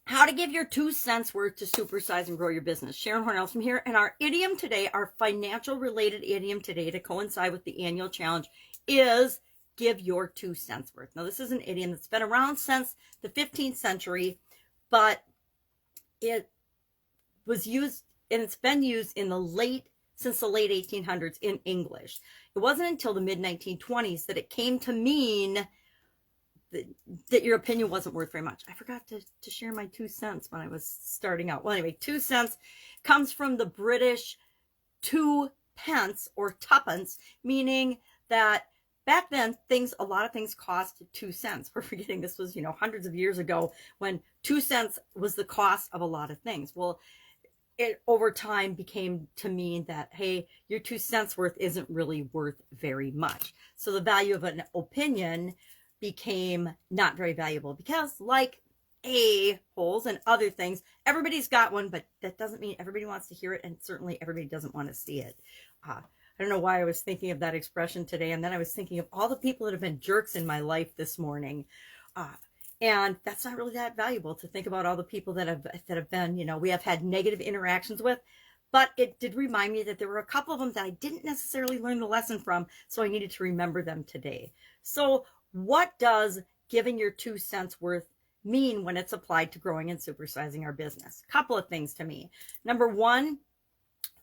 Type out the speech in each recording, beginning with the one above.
How to give your 2 cents worth to supersize and grow your business. Sharon Horne-Ellstrom here. And our idiom today, our financial related idiom today to coincide with the annual challenge is give your 2 cents worth. Now, this is an idiom that's been around since the 15th century, but it was used and it's been used since the late 1800s in English. It wasn't until the mid 1920s that it came to mean that your opinion wasn't worth very much. I forgot to share my 2 cents when I was starting out. Well, anyway, 2 cents comes from the British 2 pence or tuppence, meaning that back then a lot of things cost 2 cents. We're forgetting this was, hundreds of years ago when 2 cents was the cost of a lot of things. Well, it over time became to mean that, hey, your 2 cents worth isn't really worth very much. So the value of an opinion became not very valuable because, like a-holes and other things, everybody's got one, but that doesn't mean everybody wants to hear it, and certainly everybody doesn't want to see it. I don't know why I was thinking of that expression today, and then I was thinking of all the people that have been jerks in my life this morning, and that's not really that valuable to think about all the people that have been, we have had negative interactions with. But it did remind me that there were a couple of them that I didn't necessarily learn the lesson from, so I needed to remember them today. So what does giving your 2 cents worth mean when it's applied to growing and supersizing our business? A couple of things to me. Number one,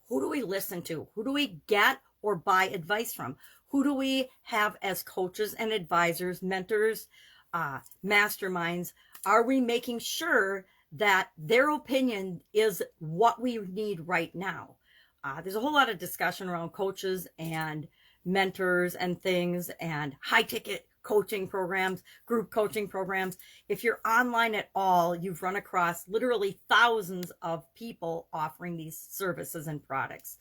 who do we listen to? Who do we get or buy advice from? Who do we have as coaches and advisors, mentors, masterminds? Are we making sure that their opinion is what we need right now? There's a whole lot of discussion around coaches and mentors and things and high ticket coaching programs, group coaching programs. If you're online at all, you've run across literally thousands of people offering these services and products.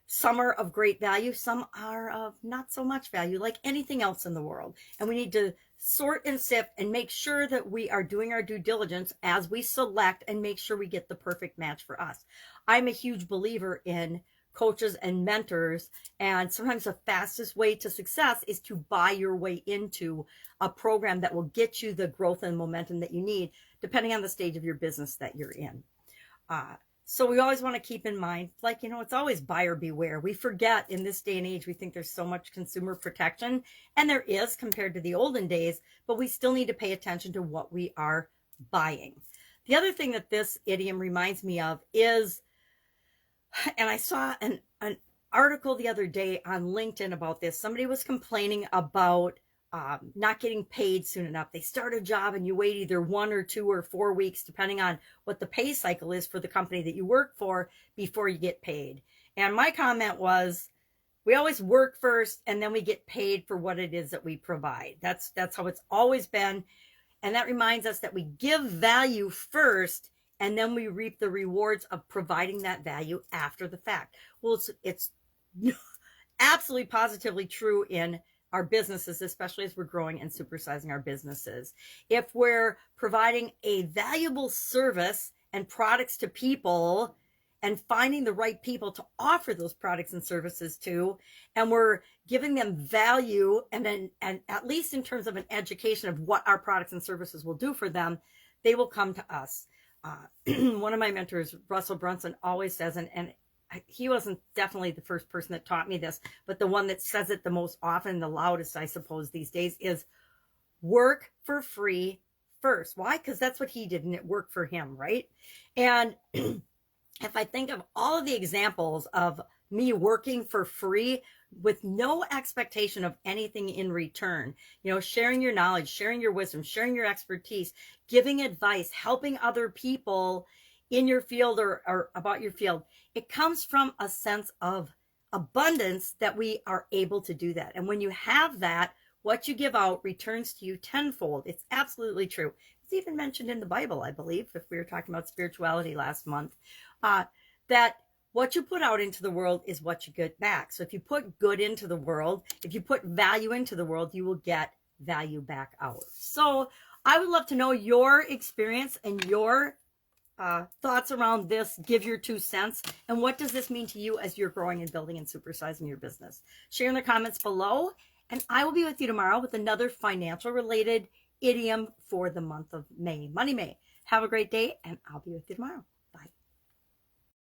Some are of great value, some are of not so much value, like anything else in the world. And we need to sort and sift and make sure that we are doing our due diligence as we select and make sure we get the perfect match for us. I'm a huge believer in coaches and mentors, and sometimes the fastest way to success is to buy your way into a program that will get you the growth and momentum that you need, depending on the stage of your business that you're in. So we always want to keep in mind, it's always buyer beware. We forget in this day and age, we think there's so much consumer protection, and there is compared to the olden days, but we still need to pay attention to what we are buying. The other thing that this idiom reminds me of is, and I saw an article the other day on LinkedIn about this. Somebody was complaining about not getting paid soon enough. They start a job and you wait either 1 or 2 or 4 weeks, depending on what the pay cycle is for the company that you work for, before you get paid. And my comment was, we always work first and then we get paid for what it is that we provide. That's how it's always been. And that reminds us that we give value first, and then we reap the rewards of providing that value after the fact. Well, it's absolutely positively true in our businesses, especially as we're growing and supersizing our businesses. If we're providing a valuable service and products to people and finding the right people to offer those products and services to, and we're giving them value, and at least in terms of an education of what our products and services will do for them, they will come to us. One of my mentors, Russell Brunson, always says, and he wasn't definitely the first person that taught me this, but the one that says it the most often, the loudest, I suppose, these days, is work for free first. Why? Because that's what he did, and it worked for him, right? And if I think of all of the examples of me working for free with no expectation of anything in return, sharing your knowledge, sharing your wisdom, sharing your expertise, giving advice, helping other people in your field or about your field, it comes from a sense of abundance that we are able to do that. And when you have that, what you give out returns to you tenfold. It's absolutely true. It's even mentioned in the Bible, I believe, if we were talking about spirituality last month, that what you put out into the world is what you get back. So if you put good into the world, if you put value into the world, you will get value back out. So I would love to know your experience and your thoughts around this. Give your 2 cents. And what does this mean to you as you're growing and building and supersizing your business? Share in the comments below. And I will be with you tomorrow with another financial related idiom for the month of May. Money May. Have a great day, and I'll be with you tomorrow.